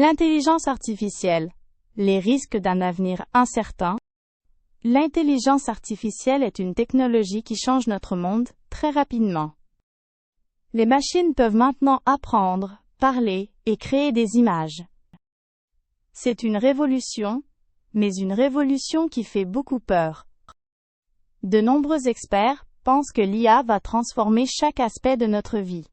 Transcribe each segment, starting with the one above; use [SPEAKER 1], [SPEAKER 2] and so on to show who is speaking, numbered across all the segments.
[SPEAKER 1] L'intelligence artificielle. Les risques d'un avenir incertain. L'intelligence artificielle est une technologie qui change notre monde très rapidement. Les machines peuvent maintenant apprendre, parler et créer des images. C'est une révolution, mais une révolution qui fait beaucoup peur. De nombreux experts pensent que l'IA va transformer chaque aspect de notre vie.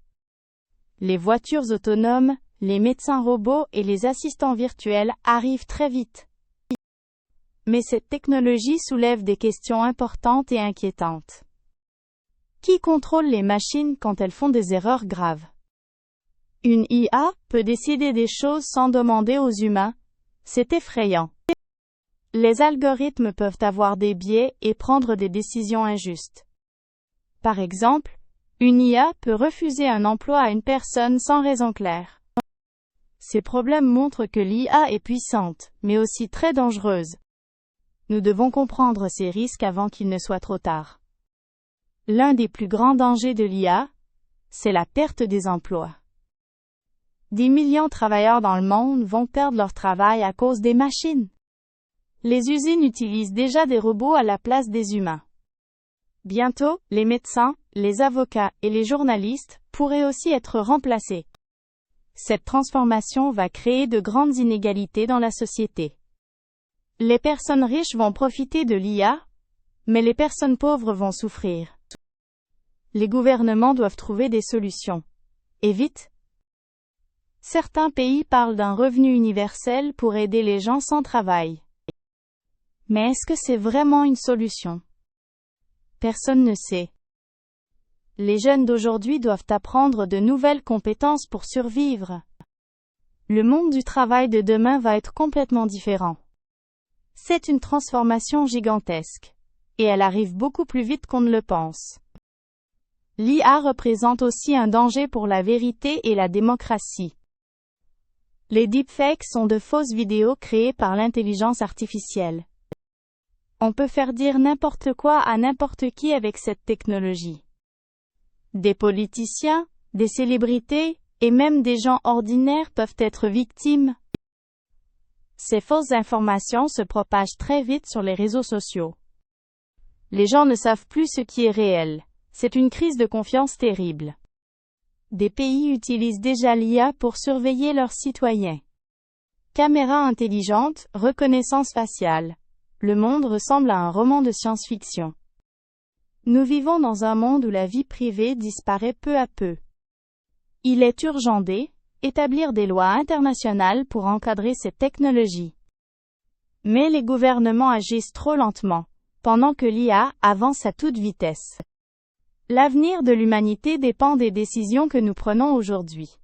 [SPEAKER 1] Les voitures autonomes, les médecins robots et les assistants virtuels arrivent très vite. Mais cette technologie soulève des questions importantes et inquiétantes. Qui contrôle les machines quand elles font des erreurs graves? Une IA peut décider des choses sans demander aux humains. C'est effrayant. Les algorithmes peuvent avoir des biais et prendre des décisions injustes. Par exemple, une IA peut refuser un emploi à une personne sans raison claire. Ces problèmes montrent que l'IA est puissante, mais aussi très dangereuse. Nous devons comprendre ces risques avant qu'il ne soit trop tard. L'un des plus grands dangers de l'IA, c'est la perte des emplois. Des millions de travailleurs dans le monde vont perdre leur travail à cause des machines. Les usines utilisent déjà des robots à la place des humains. Bientôt, les médecins, les avocats et les journalistes pourraient aussi être remplacés. Cette transformation va créer de grandes inégalités dans la société. Les personnes riches vont profiter de l'IA, mais les personnes pauvres vont souffrir. Les gouvernements doivent trouver des solutions. Et vite. Certains pays parlent d'un revenu universel pour aider les gens sans travail. Mais est-ce que c'est vraiment une solution? Personne ne sait. Les jeunes d'aujourd'hui doivent apprendre de nouvelles compétences pour survivre. Le monde du travail de demain va être complètement différent. C'est une transformation gigantesque. Et elle arrive beaucoup plus vite qu'on ne le pense. L'IA représente aussi un danger pour la vérité et la démocratie. Les deepfakes sont de fausses vidéos créées par l'intelligence artificielle. On peut faire dire n'importe quoi à n'importe qui avec cette technologie. Des politiciens, des célébrités, et même des gens ordinaires peuvent être victimes. Ces fausses informations se propagent très vite sur les réseaux sociaux. Les gens ne savent plus ce qui est réel. C'est une crise de confiance terrible. Des pays utilisent déjà l'IA pour surveiller leurs citoyens. Caméras intelligentes, reconnaissance faciale. Le monde ressemble à un roman de science-fiction. Nous vivons dans un monde où la vie privée disparaît peu à peu. Il est urgent d'établir des lois internationales pour encadrer cette technologie. Mais les gouvernements agissent trop lentement, pendant que l'IA avance à toute vitesse. L'avenir de l'humanité dépend des décisions que nous prenons aujourd'hui.